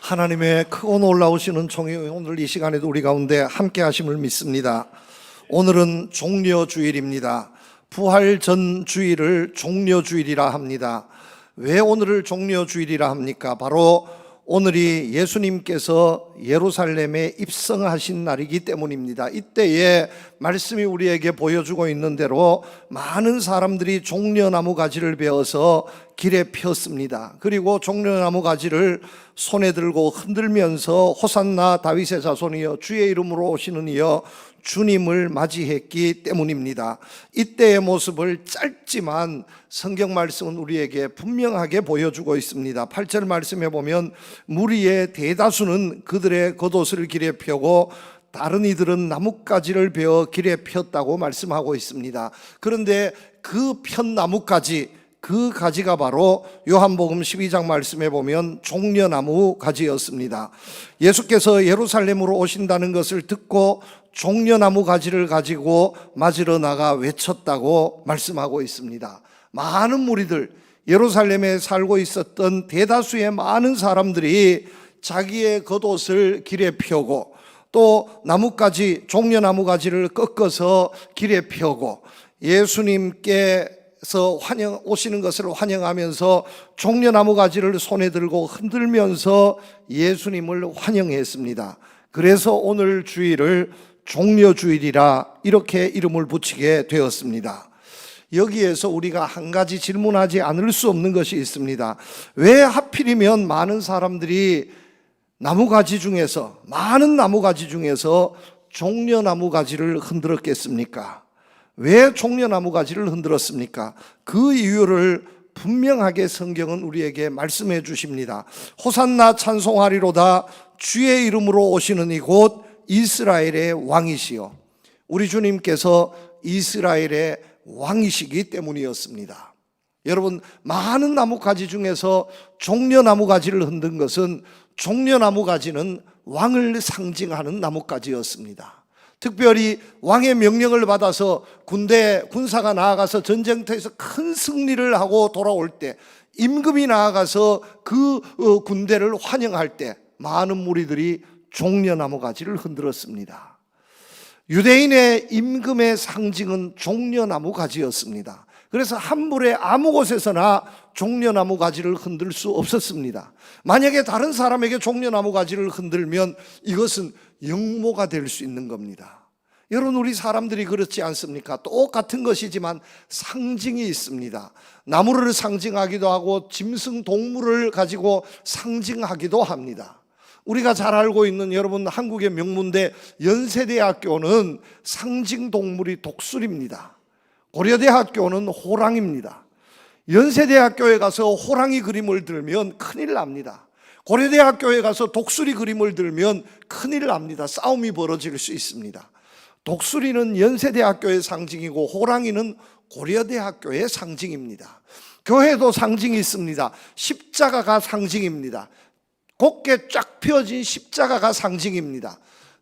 하나님의 크고 놀라우시는 총이 오늘 이 시간에도 우리 가운데 함께 하심을 믿습니다. 오늘은 종려주일입니다. 부활 전 주일을 종려주일이라 합니다. 왜 오늘을 종려주일이라 합니까? 바로 오늘이 예수님께서 예루살렘에 입성하신 날이기 때문입니다. 이때에 말씀이 우리에게 보여주고 있는 대로 많은 사람들이 종려나무 가지를 베어서 길에 폈습니다. 그리고 종려나무 가지를 손에 들고 흔들면서 호산나 다윗의 자손이여 주의 이름으로 오시는 이여 주님을 맞이했기 때문입니다. 이때의 모습을 짧지만 성경 말씀은 우리에게 분명하게 보여주고 있습니다. 8절 말씀에 보면 무리의 대다수는 그들의 겉옷을 길에 펴고 다른 이들은 나뭇가지를 베어 길에 폈다고 말씀하고 있습니다. 그런데 그 편 나뭇가지, 그 가지가 바로 요한복음 12장 말씀에 보면 종려나무 가지였습니다. 예수께서 예루살렘으로 오신다는 것을 듣고 종려나무 가지를 가지고 맞으러 나가 외쳤다고 말씀하고 있습니다. 많은 무리들, 예루살렘에 살고 있었던 대다수의 많은 사람들이 자기의 겉옷을 길에 펴고 또 나뭇가지, 종려나무 가지를 꺾어서 길에 펴고 예수님께서 오시는 것을 환영하면서 종려나무 가지를 손에 들고 흔들면서 예수님을 환영했습니다. 그래서 오늘 주일을 종려주일이라 이렇게 이름을 붙이게 되었습니다. 여기에서 우리가 한 가지 질문하지 않을 수 없는 것이 있습니다. 왜 하필이면 많은 사람들이 나무가지 중에서, 많은 나무가지 중에서 종려나무 가지를 흔들었겠습니까? 왜 종려나무 가지를 흔들었습니까? 그 이유를 분명하게 성경은 우리에게 말씀해 주십니다. 호산나 찬송하리로다 주의 이름으로 오시는 이곳 이스라엘의 왕이시여. 우리 주님께서 이스라엘의 왕이시기 때문이었습니다. 여러분, 많은 나무가지 중에서 종려나무 가지를 흔든 것은 종려나무 가지는 왕을 상징하는 나무가지였습니다. 특별히 왕의 명령을 받아서 군사가 나아가서 전쟁터에서 큰 승리를 하고 돌아올 때, 임금이 나아가서 그 군대를 환영할 때 많은 무리들이 종려나무 가지를 흔들었습니다. 유대인의 임금의 상징은 종려나무 가지였습니다. 그래서 함부로 아무 곳에서나 종려나무 가지를 흔들 수 없었습니다. 만약에 다른 사람에게 종려나무 가지를 흔들면 이것은 영모가 될 수 있는 겁니다. 여러분, 우리 사람들이 그렇지 않습니까? 똑같은 것이지만 상징이 있습니다. 나무를 상징하기도 하고 짐승 동물을 가지고 상징하기도 합니다. 우리가 잘 알고 있는 여러분 한국의 명문대 연세대학교는 상징 동물이 독수리입니다. 고려대학교는 호랑이입니다. 연세대학교에 가서 호랑이 그림을 들면 큰일 납니다. 고려대학교에 가서 독수리 그림을 들면 큰일 납니다. 싸움이 벌어질 수 있습니다. 독수리는 연세대학교의 상징이고 호랑이는 고려대학교의 상징입니다. 교회도 상징이 있습니다. 십자가가 상징입니다. 곱게 쫙 펴진 십자가가 상징입니다.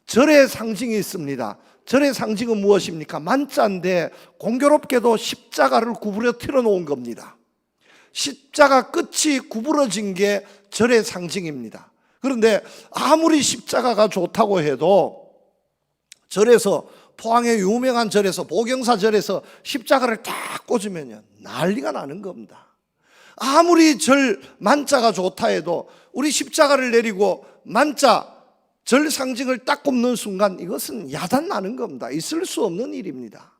절의 상징이 있습니다. 절의 상징은 무엇입니까? 만자인데 공교롭게도 십자가를 구부려 틀어놓은 겁니다. 십자가 끝이 구부러진 게 절의 상징입니다. 그런데 아무리 십자가가 좋다고 해도 절에서, 포항의 유명한 절에서, 보경사 절에서 십자가를 딱 꽂으면 난리가 나는 겁니다. 아무리 절 만자가 좋다 해도 우리 십자가를 내리고 만자, 절 상징을 딱 꼽는 순간 이것은 야단 나는 겁니다. 있을 수 없는 일입니다.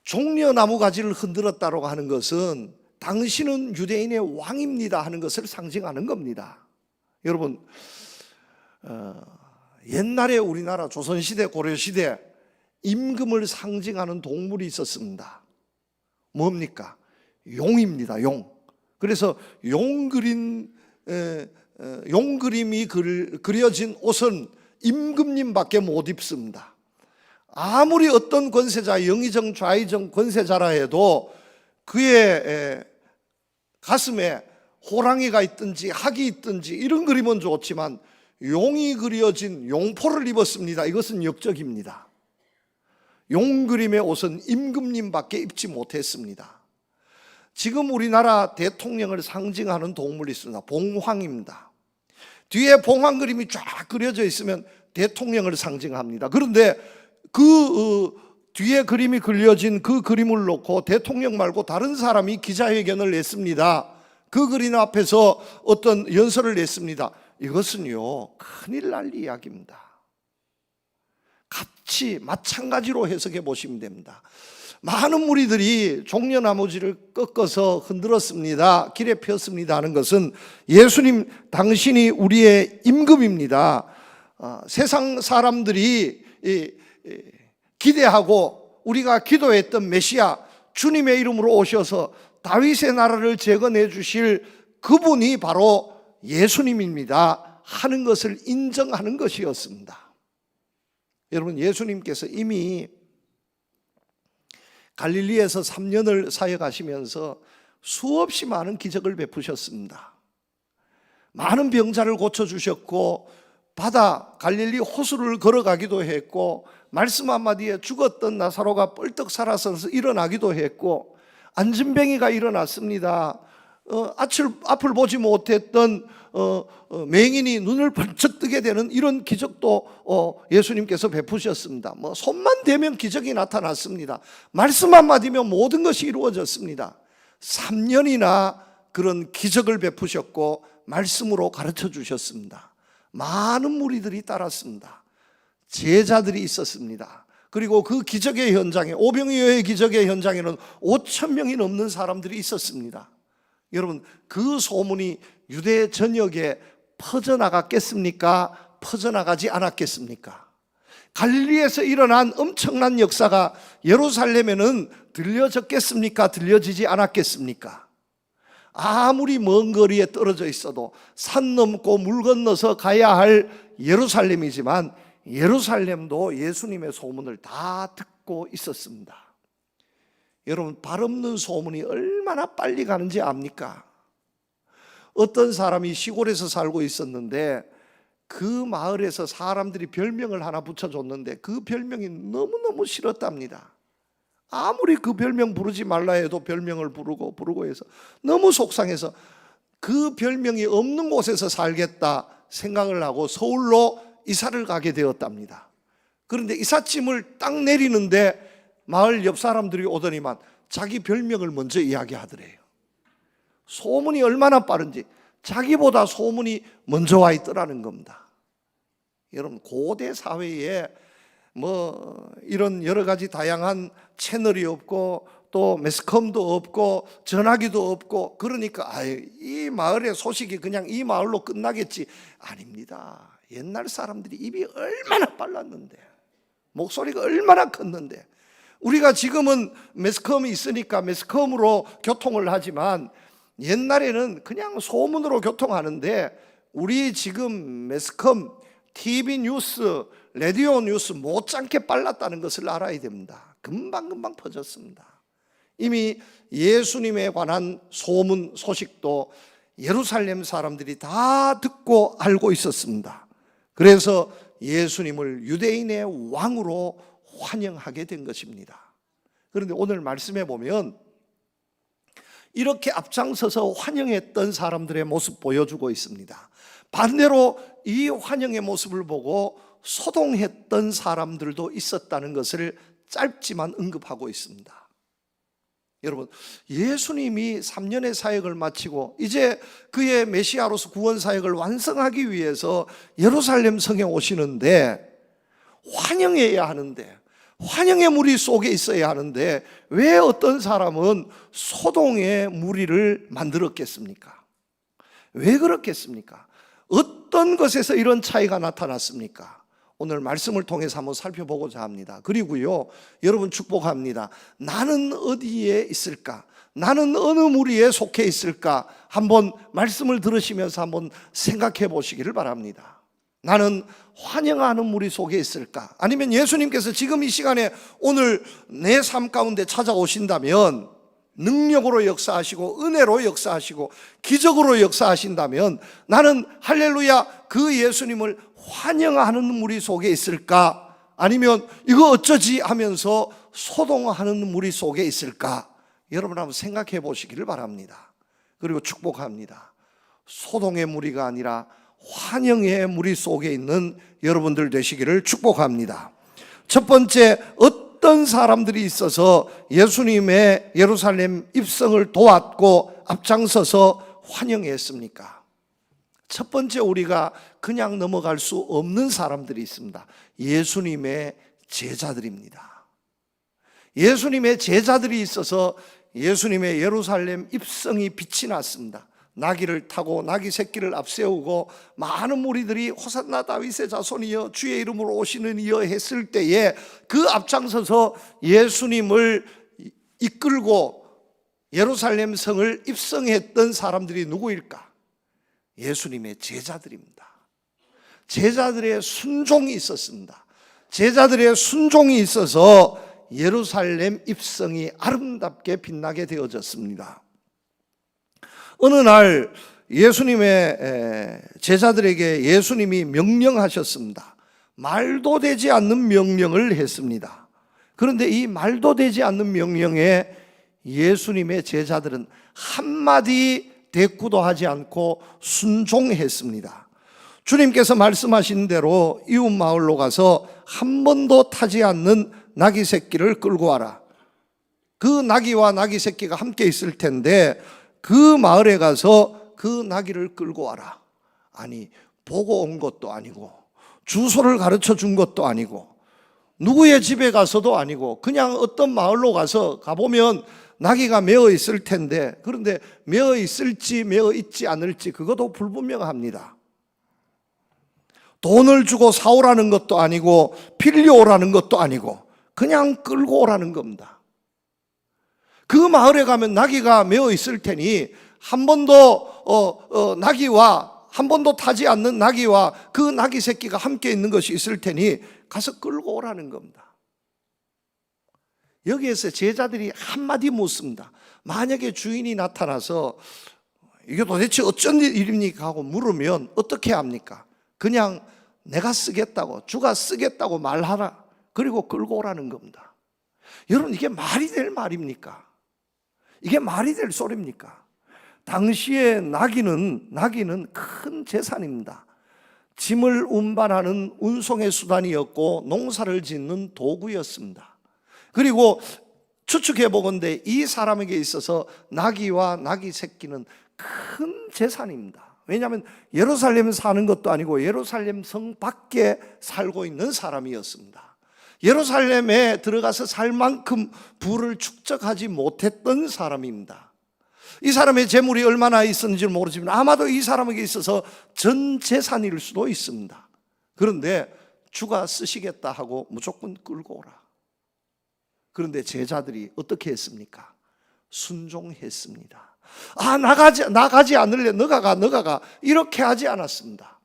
종려나무 가지를 흔들었다고 하는 것은 당신은 유대인의 왕입니다 하는 것을 상징하는 겁니다. 여러분, 옛날에 우리나라 조선시대, 고려시대 임금을 상징하는 동물이 있었습니다. 뭡니까? 용입니다. 용. 그래서 용 그림이 그려진 옷은 임금님밖에 못 입습니다. 아무리 어떤 권세자, 영의정, 좌의정 권세자라 해도 그의 가슴에 호랑이가 있든지 학이 있든지 이런 그림은 좋지만 용이 그려진 용포를 입었습니다. 이것은 역적입니다. 용 그림의 옷은 임금님밖에 입지 못했습니다. 지금 우리나라 대통령을 상징하는 동물이 있습니다. 봉황입니다. 뒤에 봉황 그림이 쫙 그려져 있으면 대통령을 상징합니다. 그런데 그 뒤에 그림이 그려진 그 그림을 놓고 대통령 말고 다른 사람이 기자회견을 냈습니다. 그 그림 앞에서 어떤 연설을 냈습니다. 이것은요, 큰일 날 이야기입니다. 같이 마찬가지로 해석해 보시면 됩니다. 많은 무리들이 종려나무지를 꺾어서 흔들었습니다. 길에 폈습니다 하는 것은 예수님 당신이 우리의 임금입니다. 세상 사람들이 기대하고 우리가 기도했던 메시아 주님의 이름으로 오셔서 다윗의 나라를 재건해 주실 그분이 바로 예수님입니다 하는 것을 인정하는 것이었습니다. 여러분, 예수님께서 이미 갈릴리에서 3년을 사역하시면서 수없이 많은 기적을 베푸셨습니다. 많은 병자를 고쳐주셨고 바다 갈릴리 호수를 걸어가기도 했고 말씀 한마디에 죽었던 나사로가 뻘떡 살아서 일어나기도 했고 안진뱅이가 일어났습니다. 앞을 보지 못했던 맹인이 눈을 번쩍 뜨게 되는 이런 기적도 예수님께서 베푸셨습니다. 손만 대면 기적이 나타났습니다. 말씀 한마디면 모든 것이 이루어졌습니다. 3년이나 그런 기적을 베푸셨고 말씀으로 가르쳐 주셨습니다. 많은 무리들이 따랐습니다. 제자들이 있었습니다. 그리고 그 기적의 현장에, 오병이어의 기적의 현장에는 5,000명이 넘는 사람들이 있었습니다. 여러분, 그 소문이 유대 전역에 퍼져나갔겠습니까? 퍼져나가지 않았겠습니까? 갈릴리에서 일어난 엄청난 역사가 예루살렘에는 들려졌겠습니까? 들려지지 않았겠습니까? 아무리 먼 거리에 떨어져 있어도 산 넘고 물 건너서 가야 할 예루살렘이지만 예루살렘도 예수님의 소문을 다 듣고 있었습니다. 여러분, 발 없는 소문이 얼마나 빨리 가는지 압니까? 어떤 사람이 시골에서 살고 있었는데 그 마을에서 사람들이 별명을 하나 붙여줬는데 그 별명이 너무너무 싫었답니다. 아무리 그 별명 부르지 말라 해도 별명을 부르고 해서 너무 속상해서 그 별명이 없는 곳에서 살겠다 생각을 하고 서울로 이사를 가게 되었답니다. 그런데 이삿짐을 딱 내리는데 마을 옆 사람들이 오더니만 자기 별명을 먼저 이야기하더래요. 소문이 얼마나 빠른지 자기보다 소문이 먼저 와 있더라는 겁니다. 여러분, 고대 사회에 이런 여러 가지 다양한 채널이 없고 또 매스컴도 없고 전화기도 없고 그러니까 이 마을의 소식이 그냥 이 마을로 끝나겠지. 아닙니다. 옛날 사람들이 입이 얼마나 빨랐는데 목소리가 얼마나 컸는데 우리가 지금은 매스컴이 있으니까 매스컴으로 교통을 하지만 옛날에는 그냥 소문으로 교통하는데 우리 지금 매스컴, TV 뉴스, 라디오 뉴스 못지않게 빨랐다는 것을 알아야 됩니다. 금방금방 퍼졌습니다. 이미 예수님에 관한 소문, 소식도 예루살렘 사람들이 다 듣고 알고 있었습니다. 그래서 예수님을 유대인의 왕으로 환영하게 된 것입니다. 그런데 오늘 말씀해 보면 이렇게 앞장서서 환영했던 사람들의 모습 보여주고 있습니다. 반대로 이 환영의 모습을 보고 소동했던 사람들도 있었다는 것을 짧지만 언급하고 있습니다. 여러분, 예수님이 3년의 사역을 마치고 이제 그의 메시아로서 구원 사역을 완성하기 위해서 예루살렘 성에 오시는데 환영해야 하는데 환영의 무리 속에 있어야 하는데 왜 어떤 사람은 소동의 무리를 만들었겠습니까? 왜 그렇겠습니까? 어떤 것에서 이런 차이가 나타났습니까? 오늘 말씀을 통해서 한번 살펴보고자 합니다. 그리고요, 여러분 축복합니다. 나는 어디에 있을까? 나는 어느 무리에 속해 있을까? 한번 말씀을 들으시면서 한번 생각해 보시기를 바랍니다. 나는 환영하는 무리 속에 있을까? 아니면 예수님께서 지금 이 시간에 오늘 내 삶 가운데 찾아오신다면 능력으로 역사하시고 은혜로 역사하시고 기적으로 역사하신다면 나는 할렐루야 그 예수님을 환영하는 무리 속에 있을까? 아니면 이거 어쩌지 하면서 소동하는 무리 속에 있을까? 여러분 한번 생각해 보시기를 바랍니다. 그리고 축복합니다. 소동의 무리가 아니라 환영의 무리 속에 있는 여러분들 되시기를 축복합니다. 첫 번째, 어떤 사람들이 있어서 예수님의 예루살렘 입성을 도왔고 앞장서서 환영했습니까? 첫 번째, 우리가 그냥 넘어갈 수 없는 사람들이 있습니다. 예수님의 제자들입니다. 예수님의 제자들이 있어서 예수님의 예루살렘 입성이 빛이 났습니다. 나귀를 타고 나귀 새끼를 앞세우고 많은 무리들이 호산나 다윗의 자손이여 주의 이름으로 오시는 이여 했을 때에 그 앞장서서 예수님을 이끌고 예루살렘 성을 입성했던 사람들이 누구일까? 예수님의 제자들입니다. 제자들의 순종이 있었습니다. 제자들의 순종이 있어서 예루살렘 입성이 아름답게 빛나게 되어졌습니다. 어느 날 예수님의 제자들에게 예수님이 명령하셨습니다. 말도 되지 않는 명령을 했습니다. 그런데 이 말도 되지 않는 명령에 예수님의 제자들은 한마디 대꾸도 하지 않고 순종했습니다. 주님께서 말씀하신 대로 이웃 마을로 가서 한 번도 타지 않는 나귀 새끼를 끌고 와라. 그 나귀와 나귀 새끼가 함께 있을 텐데 그 마을에 가서 그 나귀를 끌고 와라. 아니, 보고 온 것도 아니고 주소를 가르쳐 준 것도 아니고 누구의 집에 가서도 아니고 그냥 어떤 마을로 가서 가보면 나귀가 메어 있을 텐데, 그런데 메어 있을지 메어 있지 않을지 그것도 불분명합니다. 돈을 주고 사오라는 것도 아니고 빌려오라는 것도 아니고 그냥 끌고 오라는 겁니다. 그 마을에 가면 나귀가 메어 있을 테니 한 번도 나귀와 한 번도 타지 않는 나귀와 그 나귀 새끼가 함께 있는 것이 있을 테니 가서 끌고 오라는 겁니다. 여기에서 제자들이 한마디 묻습니다. 만약에 주인이 나타나서 이게 도대체 어쩐 일입니까 하고 물으면 어떻게 합니까? 그냥 내가 쓰겠다고, 주가 쓰겠다고 말하라. 그리고 끌고 오라는 겁니다. 여러분, 이게 말이 될 말입니까? 이게 말이 될 소리입니까? 당시에 나귀는 큰 재산입니다. 짐을 운반하는 운송의 수단이었고 농사를 짓는 도구였습니다. 그리고 추측해 보건대 이 사람에게 있어서 나귀와 나귀 새끼는 큰 재산입니다. 왜냐하면 예루살렘에 사는 것도 아니고 예루살렘 성 밖에 살고 있는 사람이었습니다. 예루살렘에 들어가서 살 만큼 부를 축적하지 못했던 사람입니다. 이 사람의 재물이 얼마나 있었는지 모르지만 아마도 이 사람에게 있어서 전 재산일 수도 있습니다. 그런데 주가 쓰시겠다 하고 무조건 끌고 오라. 그런데 제자들이 어떻게 했습니까? 순종했습니다. 나가지 않을래. 너가 가. 이렇게 하지 않았습니다.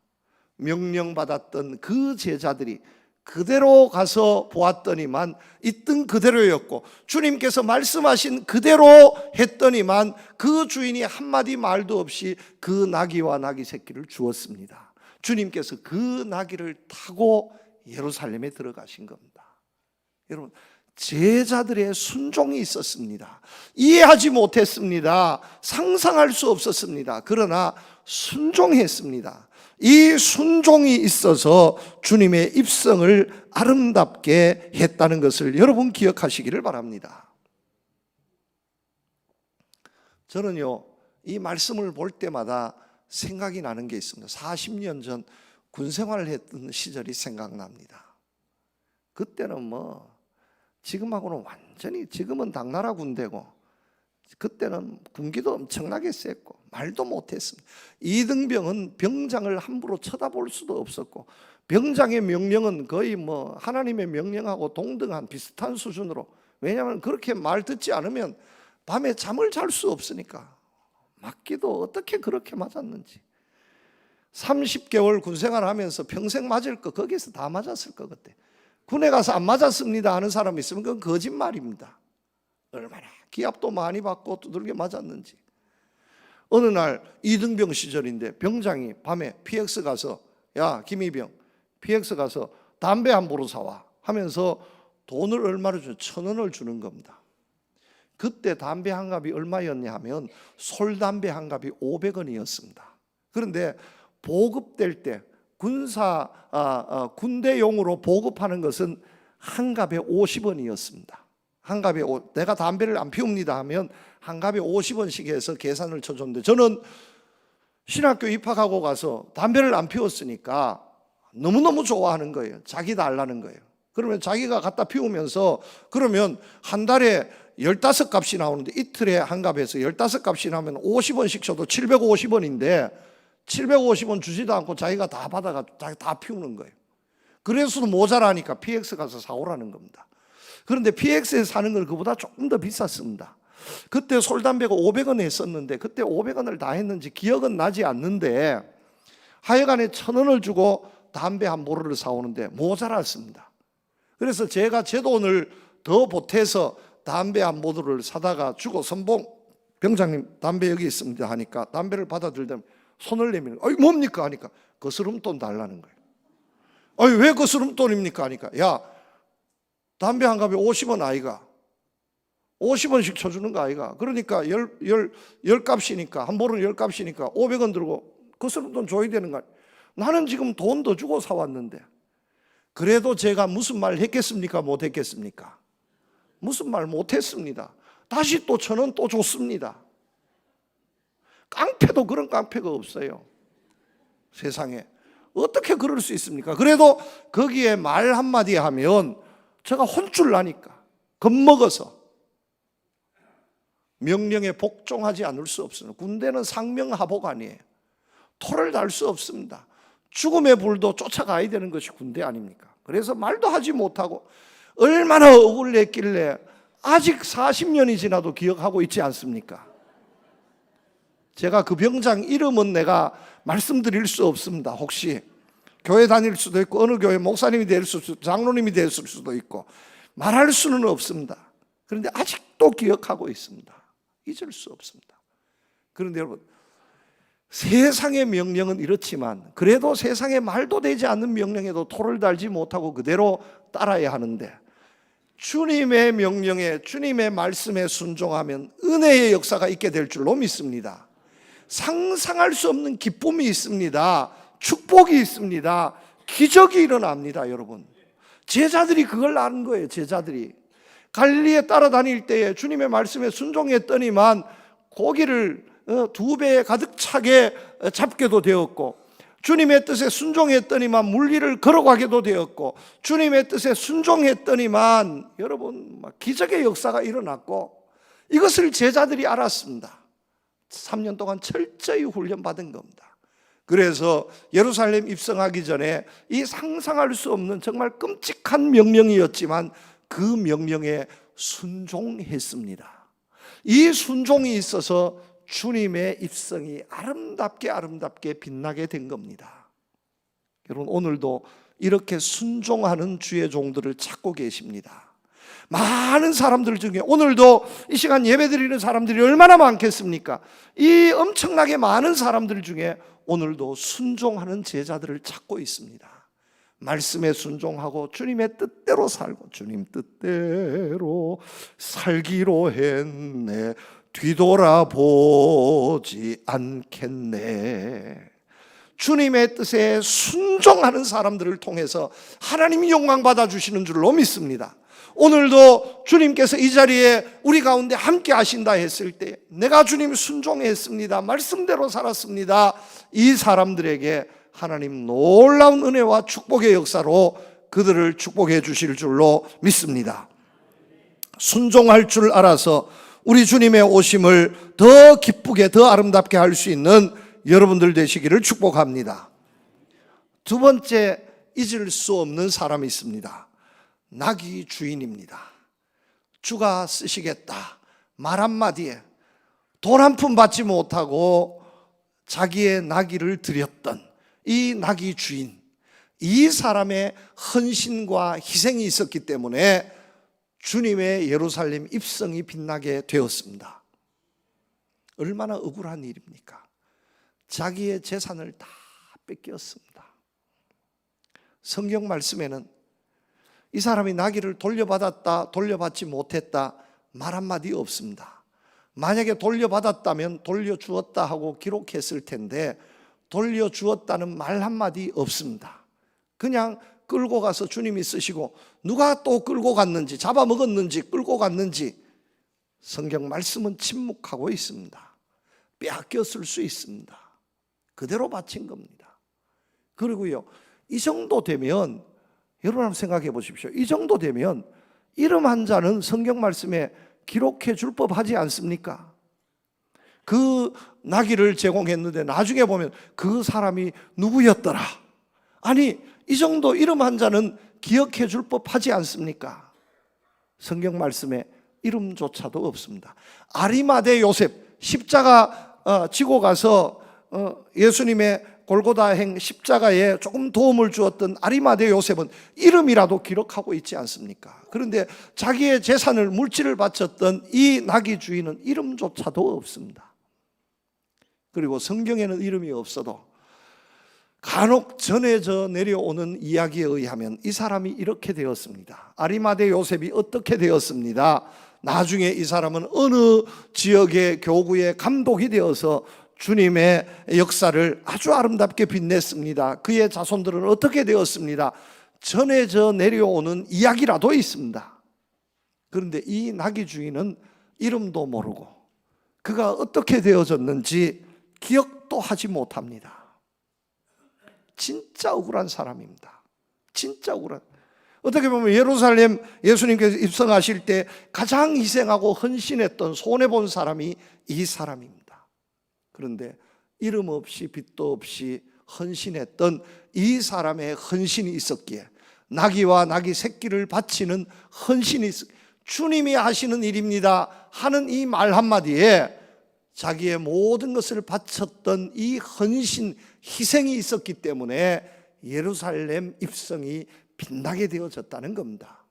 명령받았던 그 제자들이 그대로 가서 보았더니만 있던 그대로였고 주님께서 말씀하신 그대로 했더니만 그 주인이 한마디 말도 없이 그 나귀와 나귀 새끼를 주었습니다. 주님께서 그 나귀를 타고 예루살렘에 들어가신 겁니다. 여러분, 제자들의 순종이 있었습니다. 이해하지 못했습니다. 상상할 수 없었습니다. 그러나 순종했습니다. 이 순종이 있어서 주님의 입성을 아름답게 했다는 것을 여러분 기억하시기를 바랍니다. 저는요, 이 말씀을 볼 때마다 생각이 나는 게 있습니다. 40년 전 군생활을 했던 시절이 생각납니다. 그때는 지금하고는 완전히, 지금은 당나라 군대고 그때는 군기도 엄청나게 셌고 말도 못했습니다. 이등병은 병장을 함부로 쳐다볼 수도 없었고 병장의 명령은 거의 하나님의 명령하고 동등한 비슷한 수준으로, 왜냐하면 그렇게 말 듣지 않으면 밤에 잠을 잘 수 없으니까. 맞기도 어떻게 그렇게 맞았는지. 30개월 군생활 하면서 평생 맞을 거 거기에서 다 맞았을 것 같아. 군에 가서 안 맞았습니다 하는 사람이 있으면 그건 거짓말입니다. 얼마나 기합도 많이 받고 두들겨 맞았는지. 어느 날 이등병 시절인데 병장이 밤에 PX 가서, 야 김이병, PX 가서 담배 한 보루 사와 하면서 돈을 얼마를 주는, 1,000원을 주는 겁니다. 그때 담배 한 갑이 얼마였냐 하면 솔담배 한 갑이 500원이었습니다. 그런데 보급될 때 군대용으로 보급하는 것은 한 갑에 50원이었습니다. 한 갑에 내가 담배를 안 피웁니다 하면 한 갑에 50원씩 해서 계산을 쳐줬는데, 저는 신학교 입학하고 가서 담배를 안 피웠으니까 너무너무 좋아하는 거예요. 자기 달라는 거예요. 그러면 자기가 갖다 피우면서, 그러면 한 달에 15값이 나오는데 이틀에 한 갑에서 15값이 나오면 50원씩 줘도 750원인데 750원 주지도 않고 자기가 다 받아가지고 자기가 다 피우는 거예요. 그래서도 모자라니까 PX 가서 사오라는 겁니다. 그런데 PX에 사는 건 그보다 조금 더 비쌌습니다. 그때 솔담배가 500원 했었는데 그때 500원을 다 했는지 기억은 나지 않는데 하여간에 1,000원을 주고 담배 한 보루를 사오는데 모자랐습니다. 그래서 제가 제 돈을 더 보태서 담배 한 보루를 사다가 주고, 선봉 병장님 담배 여기 있습니다 하니까 담배를 받아들더니 손을 내미는 거예요. 뭡니까 하니까 거스름돈 달라는 거예요. 왜 거스름돈입니까 하니까, 야, 담배 한 갑에 50원 아이가 50원씩 쳐주는 거 아이가, 그러니까 열 값이니까, 한 보루는 10값이니까 500원 들고 거스름돈 줘야 되는 거 아니야. 나는 지금 돈 더 주고 사왔는데. 그래도 제가 무슨 말 했겠습니까? 못 했겠습니까? 무슨 말 못 했습니다. 다시 또 1,000원 또 줬습니다. 깡패도 그런 깡패가 없어요, 세상에. 어떻게 그럴 수 있습니까? 그래도 거기에 말 한마디 하면 제가 혼쭐 나니까 겁먹어서 명령에 복종하지 않을 수 없습니다. 군대는 상명하복 아니에요. 토를 달 수 없습니다. 죽음의 불도 쫓아가야 되는 것이 군대 아닙니까? 그래서 말도 하지 못하고 얼마나 억울했길래 아직 40년이 지나도 기억하고 있지 않습니까? 제가 그 병장 이름은 내가 말씀드릴 수 없습니다. 혹시 교회 다닐 수도 있고 어느 교회 목사님이 될 수도 있고 장로님이 됐을 수도 있고 말할 수는 없습니다. 그런데 아직도 기억하고 있습니다. 잊을 수 없습니다. 그런데 여러분, 세상의 명령은 이렇지만 그래도 세상에 말도 되지 않는 명령에도 토를 달지 못하고 그대로 따라야 하는데, 주님의 명령에, 주님의 말씀에 순종하면 은혜의 역사가 있게 될 줄로 믿습니다. 상상할 수 없는 기쁨이 있습니다. 축복이 있습니다. 기적이 일어납니다. 여러분, 제자들이 그걸 아는 거예요. 제자들이 갈릴리에 따라다닐 때에 주님의 말씀에 순종했더니만 고기를 2배에 가득 차게 잡게도 되었고, 주님의 뜻에 순종했더니만 물리를 걸어가게도 되었고, 주님의 뜻에 순종했더니만 여러분 기적의 역사가 일어났고, 이것을 제자들이 알았습니다. 3년 동안 철저히 훈련받은 겁니다. 그래서 예루살렘 입성하기 전에 이 상상할 수 없는 정말 끔찍한 명령이었지만 그 명령에 순종했습니다. 이 순종이 있어서 주님의 입성이 아름답게 빛나게 된 겁니다. 여러분, 오늘도 이렇게 순종하는 주의 종들을 찾고 계십니다. 많은 사람들 중에 오늘도 이 시간 예배드리는 사람들이 얼마나 많겠습니까? 이 엄청나게 많은 사람들 중에 오늘도 순종하는 제자들을 찾고 있습니다. 말씀에 순종하고 주님의 뜻대로 살고, 주님 뜻대로 살기로 했네, 뒤돌아보지 않겠네. 주님의 뜻에 순종하는 사람들을 통해서 하나님이 영광 받아주시는 줄로 믿습니다. 오늘도 주님께서 이 자리에 우리 가운데 함께 하신다 했을 때, 내가 주님 순종했습니다, 말씀대로 살았습니다, 이 사람들에게 하나님 놀라운 은혜와 축복의 역사로 그들을 축복해 주실 줄로 믿습니다. 순종할 줄 알아서 우리 주님의 오심을 더 기쁘게, 더 아름답게 할 수 있는 여러분들 되시기를 축복합니다. 두 번째, 잊을 수 없는 사람이 있습니다. 나귀 주인입니다. 주가 쓰시겠다 말 한마디에 돈 한 푼 받지 못하고 자기의 나귀를 드렸던 이 나귀 주인, 이 사람의 헌신과 희생이 있었기 때문에 주님의 예루살렘 입성이 빛나게 되었습니다. 얼마나 억울한 일입니까? 자기의 재산을 다 뺏겼습니다. 성경 말씀에는 이 사람이 나귀를 돌려받았다, 돌려받지 못했다 말 한마디 없습니다. 만약에 돌려받았다면 돌려주었다 하고 기록했을 텐데 돌려주었다는 말 한마디 없습니다. 그냥 끌고 가서 주님이 쓰시고, 누가 또 끌고 갔는지, 잡아먹었는지 끌고 갔는지 성경 말씀은 침묵하고 있습니다. 빼앗겼을 수 있습니다. 그대로 바친 겁니다. 그리고요, 이 정도 되면 여러분 한번 생각해 보십시오. 이 정도 되면 이름 한 자는 성경 말씀에 기록해 줄 법하지 않습니까? 그 나귀를 제공했는데 나중에 보면 그 사람이 누구였더라. 아니, 이 정도 이름 한 자는 기억해 줄 법하지 않습니까? 성경 말씀에 이름조차도 없습니다. 아리마대 요셉, 십자가 지고 가서 예수님의 골고다행 십자가에 조금 도움을 주었던 아리마대 요셉은 이름이라도 기록하고 있지 않습니까? 그런데 자기의 재산을, 물질을 바쳤던 이 나귀 주인은 이름조차도 없습니다. 그리고 성경에는 이름이 없어도 간혹 전해져 내려오는 이야기에 의하면 이 사람이 이렇게 되었습니다. 아리마대 요셉이 어떻게 되었습니다. 나중에 이 사람은 어느 지역의 교구의 감독이 되어서 주님의 역사를 아주 아름답게 빛냈습니다. 그의 자손들은 어떻게 되었습니다. 전해져 내려오는 이야기라도 있습니다. 그런데 이 나귀 주인은 이름도 모르고 그가 어떻게 되어졌는지 기억도 하지 못합니다. 진짜 억울한 사람입니다. 진짜 억울한. 어떻게 보면 예루살렘 예수님께서 입성하실 때 가장 희생하고 헌신했던, 손해본 사람이 이 사람입니다. 그런데 이름 없이 빚도 없이 헌신했던 이 사람의 헌신이 있었기에, 나귀와 나귀 새끼를 바치는 헌신이 주님이 하시는 일입니다 하는 이 말 한마디에 자기의 모든 것을 바쳤던 이 헌신, 희생이 있었기 때문에 예루살렘 입성이 빛나게 되어졌다는 겁니다.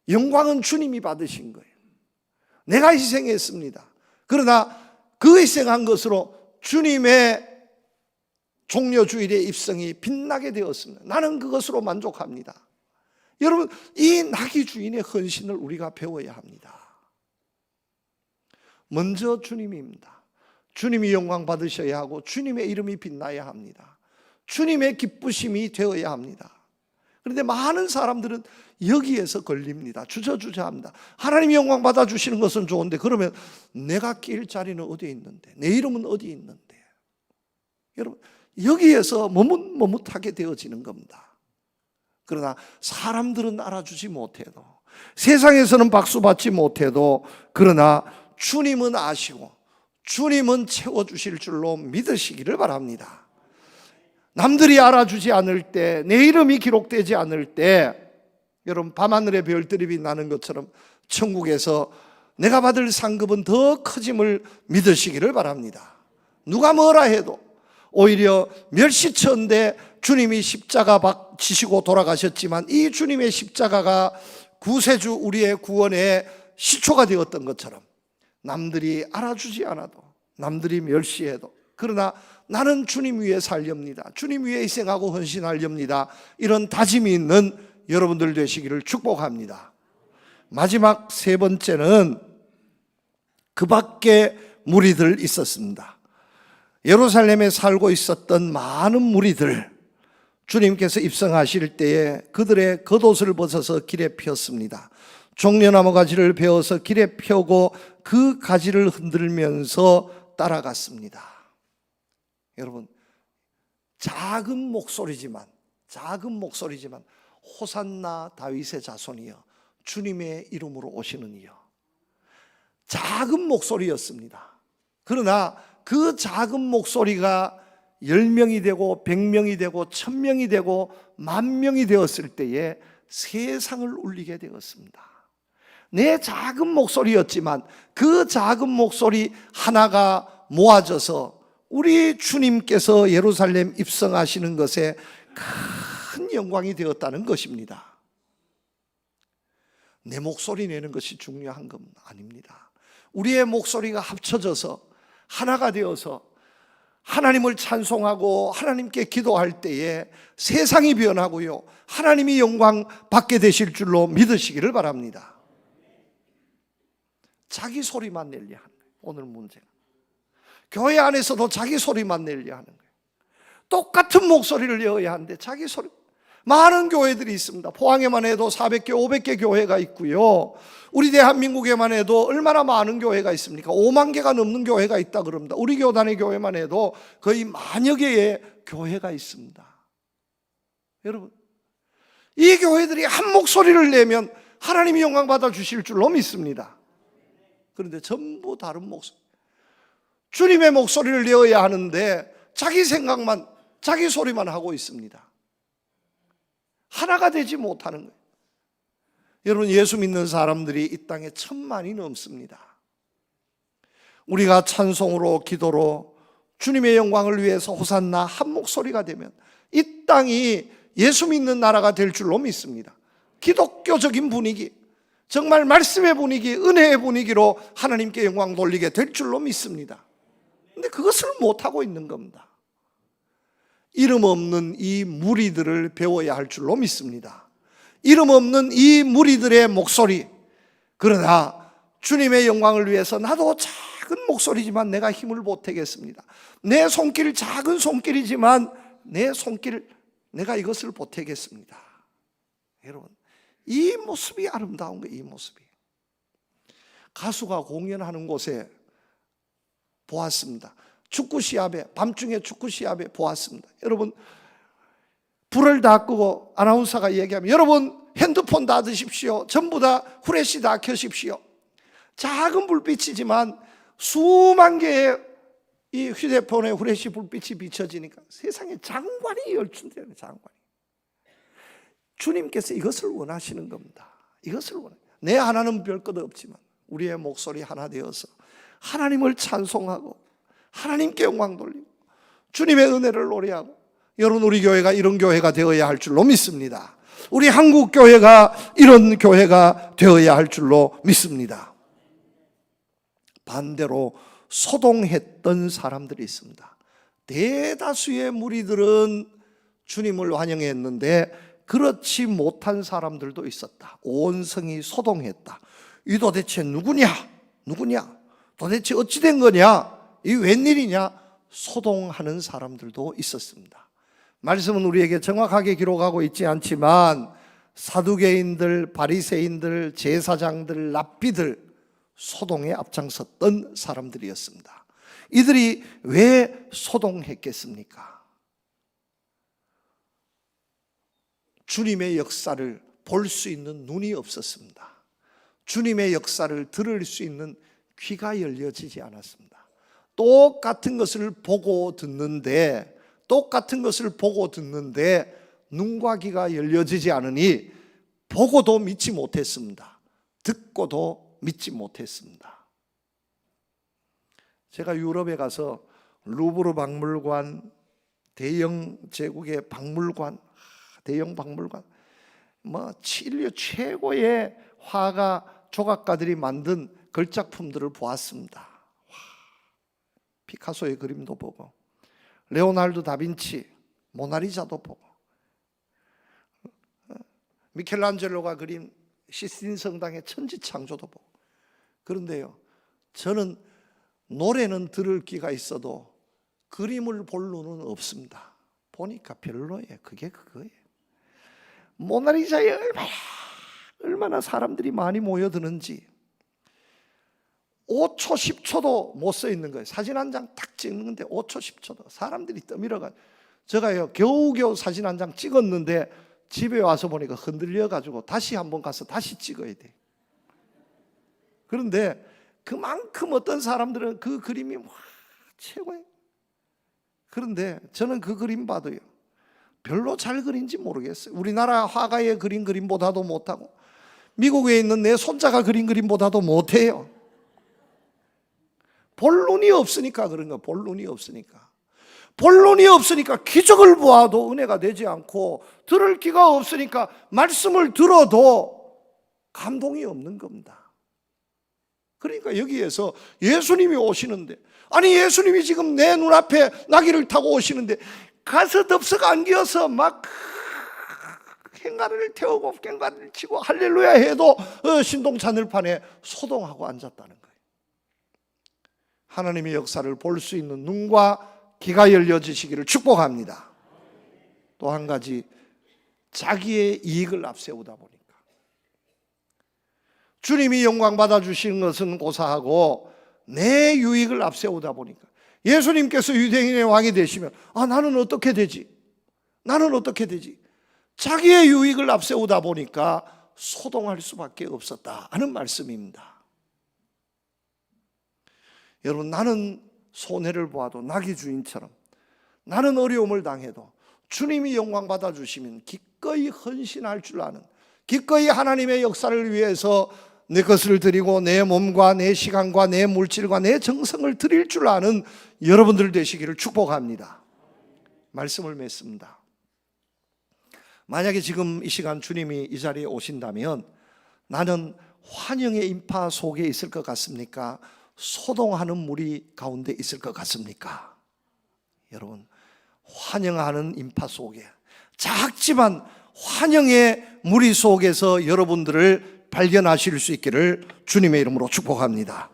영광은 주님이 받으신 거예요. 내가 희생했습니다. 그러나 그 희생한 것으로 주님의 종려주일의 입성이 빛나게 되었습니다. 나는 그것으로 만족합니다. 여러분, 이 나귀 주인의 헌신을 우리가 배워야 합니다. 먼저 주님입니다. 주님이 영광 받으셔야 하고 주님의 이름이 빛나야 합니다. 주님의 기쁘심이 되어야 합니다. 그런데 많은 사람들은 여기에서 걸립니다. 주저주저합니다. 하나님이 영광 받아주시는 것은 좋은데, 그러면 내가 낄 자리는 어디에 있는데, 내 이름은 어디에 있는데. 여러분, 여기에서 머뭇머뭇하게 되어지는 겁니다. 그러나 사람들은 알아주지 못해도, 세상에서는 박수 받지 못해도, 그러나 주님은 아시고 주님은 채워주실 줄로 믿으시기를 바랍니다. 남들이 알아주지 않을 때, 내 이름이 기록되지 않을 때, 여러분, 밤하늘의 별들이 빛나는 것처럼 천국에서 내가 받을 상급은 더 커짐을 믿으시기를 바랍니다. 누가 뭐라 해도 오히려 멸시천대 주님이 십자가 지시고 돌아가셨지만 이 주님의 십자가가 구세주 우리의 구원의 시초가 되었던 것처럼 남들이 알아주지 않아도, 남들이 멸시해도, 그러나 나는 주님 위에 살렵니다. 주님 위에 희생하고 헌신하렵니다. 이런 다짐이 있는 여러분들 되시기를 축복합니다. 마지막 세 번째는 그 밖에 무리들 있었습니다. 예루살렘에 살고 있었던 많은 무리들, 주님께서 입성하실 때에 그들의 겉옷을 벗어서 길에 폈습니다. 종려나무 가지를 베어서 길에 펴고 그 가지를 흔들면서 따라갔습니다. 여러분, 작은 목소리지만 호산나 다윗의 자손이여 주님의 이름으로 오시는 이여, 작은 목소리였습니다. 그러나 그 작은 목소리가 10명이 되고 100명이 되고 1000명이 되고 10,000명이 되었을 때에 세상을 울리게 되었습니다. 내 작은 목소리였지만 그 작은 목소리 하나가 모아져서 우리 주님께서 예루살렘 입성하시는 것에 큰 영광이 되었다는 것입니다. 내 목소리 내는 것이 중요한 건 아닙니다. 우리의 목소리가 합쳐져서 하나가 되어서 하나님을 찬송하고 하나님께 기도할 때에 세상이 변하고요, 하나님이 영광 받게 되실 줄로 믿으시기를 바랍니다. 자기 소리만 내려 하는 거예요. 오늘 문제가 교회 안에서도 자기 소리만 내려 하는 거예요. 똑같은 목소리를 내어야 하는데 자기 소리. 많은 교회들이 있습니다. 포항에만 해도 400개, 500개 교회가 있고요. 우리 대한민국에만 해도 얼마나 많은 교회가 있습니까? 5만 개가 넘는 교회가 있다 그럽니다. 우리 교단의 교회만 해도 거의 만여 개의 교회가 있습니다. 여러분, 이 교회들이 한 목소리를 내면 하나님이 영광 받아 주실 줄로 믿습니다. 그런데 전부 다른 목소리, 주님의 목소리를 내어야 하는데 자기 생각만, 자기 소리만 하고 있습니다. 하나가 되지 못하는 거예요. 여러분, 예수 믿는 사람들이 이 땅에 1000만이 넘습니다. 우리가 찬송으로, 기도로 주님의 영광을 위해서 호산나 한 목소리가 되면 이 땅이 예수 믿는 나라가 될 줄로 믿습니다. 기독교적인 분위기, 정말 말씀의 분위기, 은혜의 분위기로 하나님께 영광 돌리게 될 줄로 믿습니다. 그런데 그것을 못하고 있는 겁니다. 이름 없는 이 무리들을 배워야 할 줄로 믿습니다. 이름 없는 이 무리들의 목소리. 그러나 주님의 영광을 위해서 나도 작은 목소리지만 내가 힘을 보태겠습니다. 내 손길 작은 손길이지만 내 손길 내가 이것을 보태겠습니다. 여러분, 이 모습이 아름다운 거예요. 이 모습이. 가수가 공연하는 곳에 보았습니다. 축구 시합에, 밤중에 축구 시합에 보았습니다. 여러분, 불을 다 끄고 아나운서가 얘기하면 여러분 핸드폰 닫으십시오. 전부 다 후레쉬 다 켜십시오. 작은 불빛이지만 수만 개의 이 휴대폰의 후레쉬 불빛이 비춰지니까 세상에 장관이 열춘대요. 장관이. 주님께서 이것을 원하시는 겁니다. 이것을 원해요. 내 하나는 별 것 없지만 우리의 목소리 하나 되어서 하나님을 찬송하고 하나님께 영광 돌리고 주님의 은혜를 노래하고, 여러분, 우리 교회가 이런 교회가 되어야 할 줄로 믿습니다. 우리 한국 교회가 이런 교회가 되어야 할 줄로 믿습니다. 반대로 소동했던 사람들이 있습니다. 대다수의 무리들은 주님을 환영했는데 그렇지 못한 사람들도 있었다. 온 성이 소동했다. 이 도대체 누구냐? 도대체 어찌 된 거냐? 이 웬일이냐? 소동하는 사람들도 있었습니다. 말씀은 우리에게 정확하게 기록하고 있지 않지만 사두개인들, 바리새인들, 제사장들, 랍비들 소동에 앞장섰던 사람들이었습니다. 이들이 왜 소동했겠습니까? 주님의 역사를 볼 수 있는 눈이 없었습니다. 주님의 역사를 들을 수 있는 귀가 열려지지 않았습니다. 똑같은 것을 보고 듣는데 눈과 귀가 열려지지 않으니 보고도 믿지 못했습니다. 듣고도 믿지 못했습니다. 제가 유럽에 가서 루브르 박물관, 대영 제국의 박물관, 대형 박물관, 인류 최고의 화가, 조각가들이 만든 걸작품들을 보았습니다. 피카소의 그림도 보고, 레오나르도 다빈치 모나리자도 보고, 미켈란젤로가 그린 시스틴 성당의 천지창조도 보고. 그런데요, 저는 노래는 들을 귀가 있어도 그림을 볼 눈은 없습니다. 보니까 별로예요. 그게 그거예요. 모나리자에 얼마나 사람들이 많이 모여드는지 5초 10초도 못 서 있는 거예요. 사진 한 장 딱 찍는데 5초 10초도 사람들이 떠밀어가지고, 제가요 겨우겨우 사진 한 장 찍었는데 집에 와서 보니까 흔들려가지고 다시 한번 가서 다시 찍어야 돼. 그런데 그만큼 어떤 사람들은 그 그림이 최고예요. 그런데 저는 그 그림 봐도요 별로 잘 그린지 모르겠어요. 우리나라 화가의 그린 그림보다도 못하고 미국에 있는 내 손자가 그린 그림보다도 못해요. 볼 눈이 없으니까 그런 거예요. 볼 눈이 없으니까 기적을 보아도 은혜가 되지 않고, 들을 귀가 없으니까 말씀을 들어도 감동이 없는 겁니다. 그러니까 여기에서 예수님이 오시는데, 아니 예수님이 지금 내 눈앞에 나귀를 타고 오시는데 가서 덥석 안겨서 막 꽹과를 태우고 꽹과를 치고 할렐루야 해도 신동 차늘판에 소동하고 앉았다는 거예요. 하나님의 역사를 볼 수 있는 눈과 귀가 열려지시기를 축복합니다. 또 한 가지, 자기의 이익을 앞세우다 보니까 주님이 영광 받아주시는 것은 고사하고 내 유익을 앞세우다 보니까 예수님께서 유대인의 왕이 되시면 나는 어떻게 되지? 나는 어떻게 되지? 자기의 유익을 앞세우다 보니까 소동할 수밖에 없었다 하는 말씀입니다. 여러분, 나는 손해를 보아도 나귀 주인처럼, 나는 어려움을 당해도 주님이 영광 받아주시면 기꺼이 헌신할 줄 아는, 기꺼이 하나님의 역사를 위해서 내 것을 드리고 내 몸과 내 시간과 내 물질과 내 정성을 드릴 줄 아는 여러분들 되시기를 축복합니다. 말씀을 맺습니다. 만약에 지금 이 시간 주님이 이 자리에 오신다면 나는 환영의 인파 속에 있을 것 같습니까? 소동하는 무리 가운데 있을 것 같습니까? 여러분, 환영하는 인파 속에, 작지만 환영의 무리 속에서 여러분들을 발견하실 수 있기를 주님의 이름으로 축복합니다.